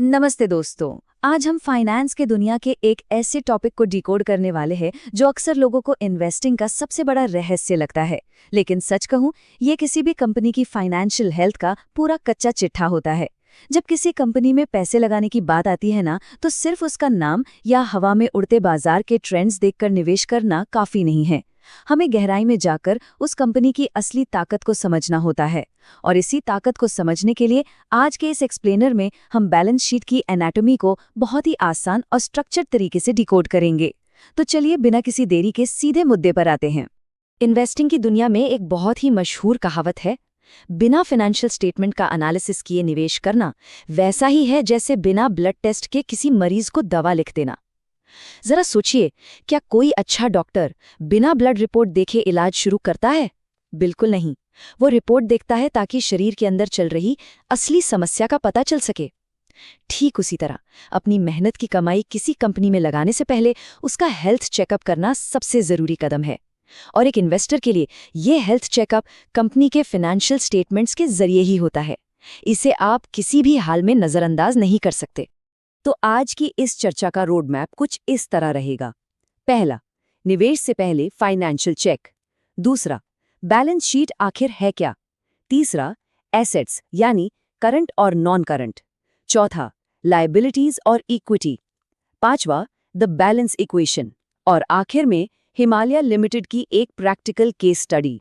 नमस्ते दोस्तों। आज हम फाइनेंस के दुनिया के एक ऐसे टॉपिक को डिकोड करने वाले हैं जो अक्सर लोगों को इन्वेस्टिंग का सबसे बड़ा रहस्य लगता है। लेकिन सच कहूं, ये किसी भी कंपनी की फाइनेंशियल हेल्थ का पूरा कच्चा चिट्ठा होता है। जब किसी कंपनी में पैसे लगाने की बात आती है ना, तो सिर्फ उसका नाम या हवा में उड़ते बाजार के ट्रेंड्स देखकर निवेश करना काफी नहीं है। हमें गहराई में जाकर उस कंपनी की असली ताकत को समझना होता है। और इसी ताकत को समझने के लिए आज के इस एक्सप्लेनर में हम बैलेंस शीट की एनाटॉमी को बहुत ही आसान और स्ट्रक्चर्ड तरीके से डिकोड करेंगे। तो चलिए बिना किसी देरी के सीधे मुद्दे पर आते हैं। इन्वेस्टिंग की दुनिया में एक बहुत ही मशहूर कहावत है, बिना फाइनेंशियल स्टेटमेंट का एनालिसिस किए निवेश करना वैसा ही है जैसे बिना ब्लड टेस्ट के किसी मरीज को दवा लिख देना। जरा सोचिए, क्या कोई अच्छा डॉक्टर बिना ब्लड रिपोर्ट देखे इलाज शुरू करता है? बिल्कुल नहीं। वो रिपोर्ट देखता है ताकि शरीर के अंदर चल रही असली समस्या का पता चल सके। ठीक उसी तरह अपनी मेहनत की कमाई किसी कंपनी में लगाने से पहले उसका हेल्थ चेकअप करना सबसे जरूरी कदम है। और एक इन्वेस्टर के लिए ये हेल्थ चेकअप कंपनी के फाइनेंशियल स्टेटमेंट्स के जरिए ही होता है। इसे आप किसी भी हाल में नजरअंदाज नहीं कर सकते। तो आज की इस चर्चा का रोड मैप कुछ इस तरह रहेगा। पहला, निवेश से पहले फाइनेंशियल चेक। दूसरा, बैलेंस शीट आखिर है क्या। तीसरा, एसेट्स यानी करंट और नॉन करंट। चौथा, लायबिलिटीज और इक्विटी। पांचवा, द बैलेंस इक्वेशन। और आखिर में हिमालय लिमिटेड की एक प्रैक्टिकल केस स्टडी।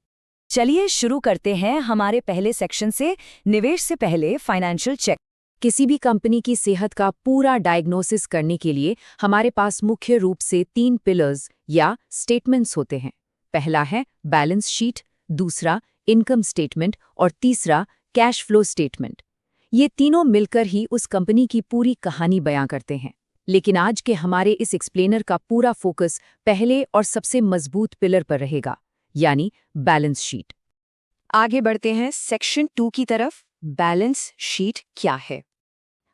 चलिए शुरू करते हैं हमारे पहले सेक्शन से, निवेश से पहले फाइनेंशियल चेक। किसी भी कंपनी की सेहत का पूरा डायग्नोसिस करने के लिए हमारे पास मुख्य रूप से 3 पिलर्स या स्टेटमेंट्स होते हैं। पहला है बैलेंस शीट, दूसरा इनकम स्टेटमेंट और तीसरा कैश फ्लो स्टेटमेंट। ये तीनों मिलकर ही उस कंपनी की पूरी कहानी बयां करते हैं। लेकिन आज के हमारे इस एक्सप्लेनर का पूरा फोकस पहले और सबसे मजबूत पिलर पर रहेगा, यानी बैलेंस शीट। आगे बढ़ते हैं सेक्शन 2 की तरफ। बैलेंस शीट क्या है?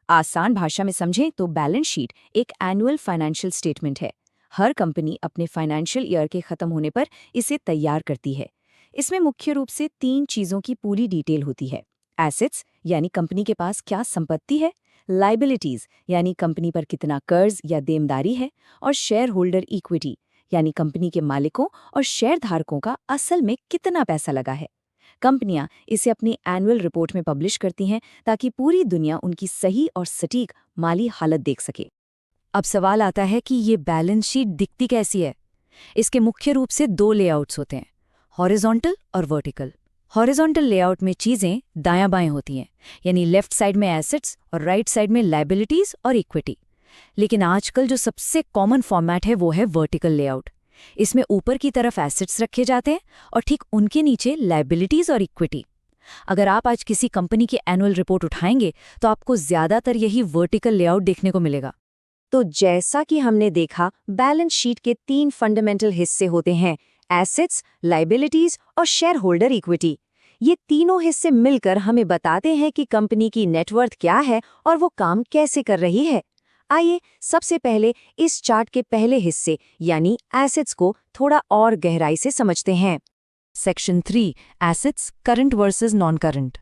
आसान भाषा में समझें तो बैलेंस शीट एक एनुअल फाइनेंशियल स्टेटमेंट है। हर कंपनी अपने फाइनेंशियल ईयर के खत्म होने पर इसे तैयार करती है। इसमें मुख्य रूप से 3 चीजों की पूरी डिटेल होती है। एसेट्स यानी कंपनी के पास क्या संपत्ति है, लायबिलिटीज यानी कंपनी पर कितना कर्ज या देनदारी है, और शेयर होल्डर इक्विटी यानी कंपनी के मालिकों और शेयरधारकों का असल में कितना पैसा लगा है। कंपनियां इसे अपनी एनुअल रिपोर्ट में पब्लिश करती हैं ताकि पूरी दुनिया उनकी सही और सटीक माली हालत देख सके। अब सवाल आता है कि ये बैलेंस शीट दिखती कैसी है? इसके मुख्य रूप से 2 लेआउट्स होते हैं, हॉरिजॉन्टल और वर्टिकल। हॉरिजॉन्टल लेआउट में चीजें दायां बाएं होती हैं, यानी लेफ्ट साइड में एसेट्स और राइट साइड में लायबिलिटीज और इक्विटी। लेकिन आजकल जो सबसे कॉमन फॉर्मेट है वो है वर्टिकल लेआउट। इसमें ऊपर की तरफ एसेट्स रखे जाते हैं और ठीक उनके नीचे लायबिलिटीज और इक्विटी। अगर आप आज किसी कंपनी की एनुअल रिपोर्ट उठाएंगे तो आपको ज्यादातर यही वर्टिकल लेआउट देखने को मिलेगा। तो जैसा कि हमने देखा, बैलेंस शीट के 3 फंडामेंटल हिस्से होते हैं, एसेट्स, लायबिलिटीज और शेयर होल्डर इक्विटी। ये तीनों हिस्से मिलकर हमें बताते हैं कि कंपनी की नेटवर्थ क्या है और वो काम कैसे कर रही है। आइए सबसे पहले इस चार्ट के पहले हिस्से यानी एसेट्स को थोड़ा और गहराई से समझते हैं। Section 3, assets, current versus non current.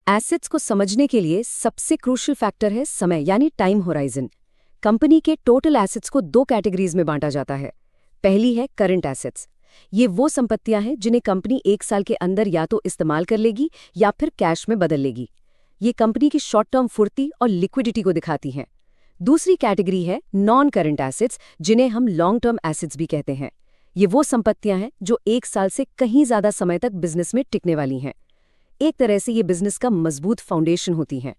Assets को समझने के लिए सबसे क्रूशियल फैक्टर है समय यानी टाइम होराइजन। कंपनी के टोटल एसेट्स को 2 कैटेगरीज में बांटा जाता है। पहली है करंट एसेट्स। ये वो संपत्तियां हैं जिन्हें कंपनी 1 साल के अंदर या तो इस्तेमाल कर लेगी या फिर कैश में बदल लेगी। ये कंपनी की शॉर्ट टर्म फुर्ती और लिक्विडिटी को दिखाती हैं। दूसरी कैटेगरी है नॉन करंट एसेट्स, जिन्हें हम लॉन्ग टर्म एसेट्स भी कहते हैं। ये वो संपत्तियां हैं जो 1 साल से कहीं ज्यादा समय तक बिजनेस में टिकने वाली हैं। एक तरह से ये बिजनेस का मजबूत फाउंडेशन होती हैं।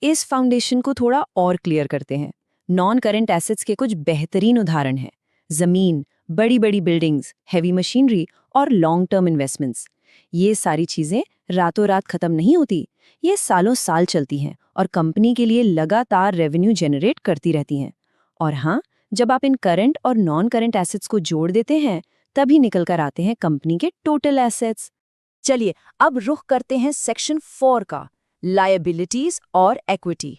इस फाउंडेशन को थोड़ा और क्लियर करते हैं। नॉन करंट एसेट्स के कुछ बेहतरीन उदाहरण हैं, जमीन, बड़ी बड़ी बिल्डिंग्स, हैवी मशीनरी और लॉन्ग टर्म इन्वेस्टमेंट्स। ये सारी चीजें रातों रात खत्म नहीं होती, ये सालों साल चलती हैं और कंपनी के लिए लगातार रेवेन्यू जनरेट करती रहती हैं। और हाँ, जब आप इन करंट और नॉन करंट एसेट्स को जोड़ देते हैं तभी निकल कर आते हैं कंपनी के टोटल एसेट्स। चलिए अब रुख करते हैं सेक्शन 4 का, लायबिलिटीज और इक्विटी।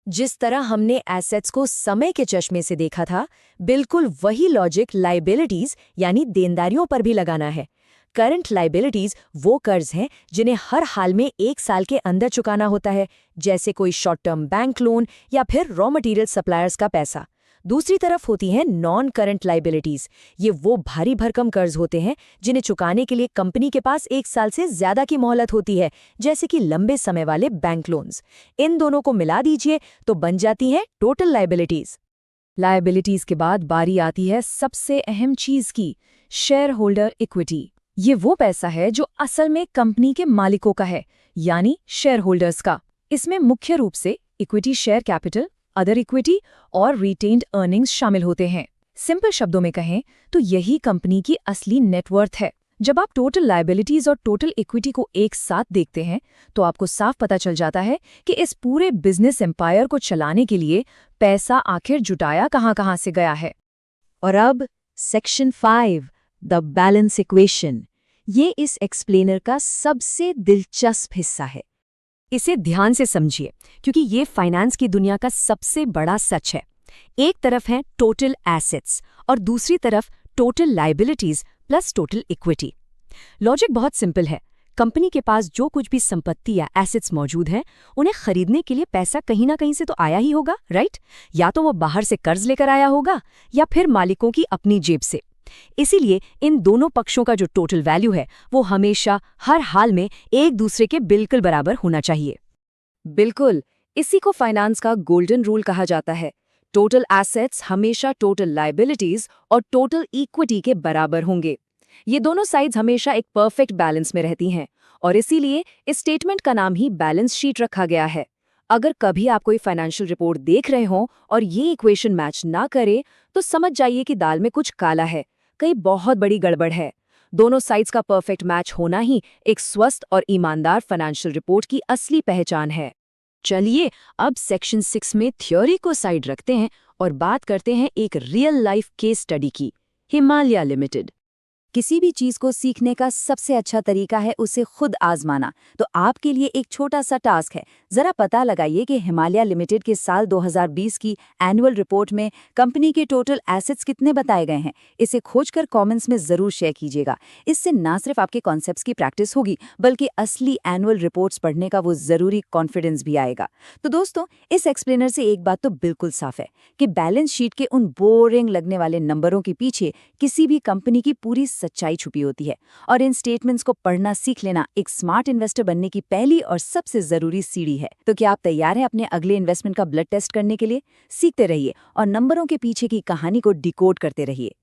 जिस तरह हमने एसेट्स को समय के चश्मे से देखा था, बिल्कुल वही लॉजिक लायबिलिटीज यानी देनदारियों पर भी लगाना है। करंट लाइबिलिटीज वो कर्ज हैं जिन्हें हर हाल में 1 साल के अंदर चुकाना होता है, जैसे कोई शॉर्ट टर्म बैंक लोन या फिर रॉ मटेरियल सप्लायर्स का पैसा। दूसरी तरफ होती हैं नॉन करंट लाइबिलिटीज। ये वो भारी भरकम कर्ज होते हैं जिन्हें चुकाने के लिए कंपनी के पास 1 साल से ज्यादा की मोहलत होती है, जैसे कि लंबे समय वाले बैंक लोन्स। इन दोनों को मिला दीजिए तो बन जाती हैं टोटल लाइबिलिटीज। लायबिलिटीज के बाद बारी आती है सबसे अहम चीज की, शेयर होल्डर इक्विटी। ये वो पैसा है जो असल में कंपनी के मालिकों का है, यानी शेयर होल्डर्स का। इसमें मुख्य रूप से equity share capital, other equity और रिटेन्ड अर्निंग्स शामिल होते हैं। सिंपल शब्दों में कहें तो यही कंपनी की असली नेटवर्थ है। जब आप टोटल लायबिलिटीज और टोटल इक्विटी को एक साथ देखते हैं तो आपको साफ पता चल जाता है कि इस पूरे बिजनेस एम्पायर को चलाने के लिए पैसा आखिर जुटाया कहां से गया है। और अब सेक्शन 5, द बैलेंस इक्वेशन। ये इस एक्सप्लेनर का सबसे दिलचस्प हिस्सा है। इसे ध्यान से समझिए, क्योंकि ये फाइनेंस की दुनिया का सबसे बड़ा सच है। एक तरफ है टोटल एसेट्स और दूसरी तरफ total liabilities plus total equity. Logic बहुत सिंपल है। कंपनी के पास जो कुछ भी संपत्ति या एसेट्स मौजूद हैं, उन्हें खरीदने के लिए पैसा कहीं ना कहीं से तो आया ही होगा, राइट? या तो वो बाहर से कर्ज लेकर आया होगा या फिर मालिकों की अपनी जेब से। इसीलिए इन दोनों पक्षों का जो टोटल वैल्यू है वो हमेशा हर हाल में एक दूसरे के बिल्कुल बराबर होना चाहिए। बिल्कुल, इसी को फाइनेंस का गोल्डन रूल कहा जाता है। टोटल एसेट्स हमेशा टोटल लायबिलिटीज और टोटल इक्विटी के बराबर होंगे। ये दोनों साइड्स हमेशा एक परफेक्ट बैलेंस में रहती हैं और इसीलिए इस स्टेटमेंट का नाम ही बैलेंस शीट रखा गया है। अगर कभी आप कोई फाइनेंशियल रिपोर्ट देख रहे हों और ये इक्वेशन मैच ना करे तो समझ जाइए कि दाल में कुछ काला है, कहीं बहुत बड़ी गड़बड़ है। दोनों साइड्स का परफेक्ट मैच होना ही एक स्वस्थ और ईमानदार फाइनेंशियल रिपोर्ट की असली पहचान है। चलिए अब सेक्शन 6 में थ्योरी को साइड रखते हैं और बात करते हैं एक रियल लाइफ केस स्टडी की, हिमालय लिमिटेड। किसी भी चीज को सीखने का सबसे अच्छा तरीका है उसे खुद आजमाना। तो आपके लिए एक छोटा सा टास्क है, जरा पता लगाइए कि हिमालय लिमिटेड के साल 2020 की एनुअल रिपोर्ट में कंपनी के टोटल एसेट्स कितने बताए गए हैं। इसे खोजकर कमेंट्स में जरूर शेयर कीजिएगा। इससे ना सिर्फ आपके कॉन्सेप्ट्स की प्रैक्टिस होगी बल्कि असली एनुअल रिपोर्ट्स पढ़ने का वो जरूरी कॉन्फिडेंस भी आएगा। तो दोस्तों, इस एक्सप्लेनर से एक बात तो बिल्कुल साफ है कि बैलेंस शीट के उन बोरिंग लगने वाले नंबरों के पीछे किसी भी कंपनी की पूरी सच्चाई छुपी होती है। और इन स्टेटमेंट्स को पढ़ना सीख लेना एक स्मार्ट इन्वेस्टर बनने की पहली और सबसे जरूरी सीढ़ी है। तो क्या आप तैयार हैं अपने अगले इन्वेस्टमेंट का ब्लड टेस्ट करने के लिए? सीखते रहिए और नंबरों के पीछे की कहानी को डिकोड करते रहिए।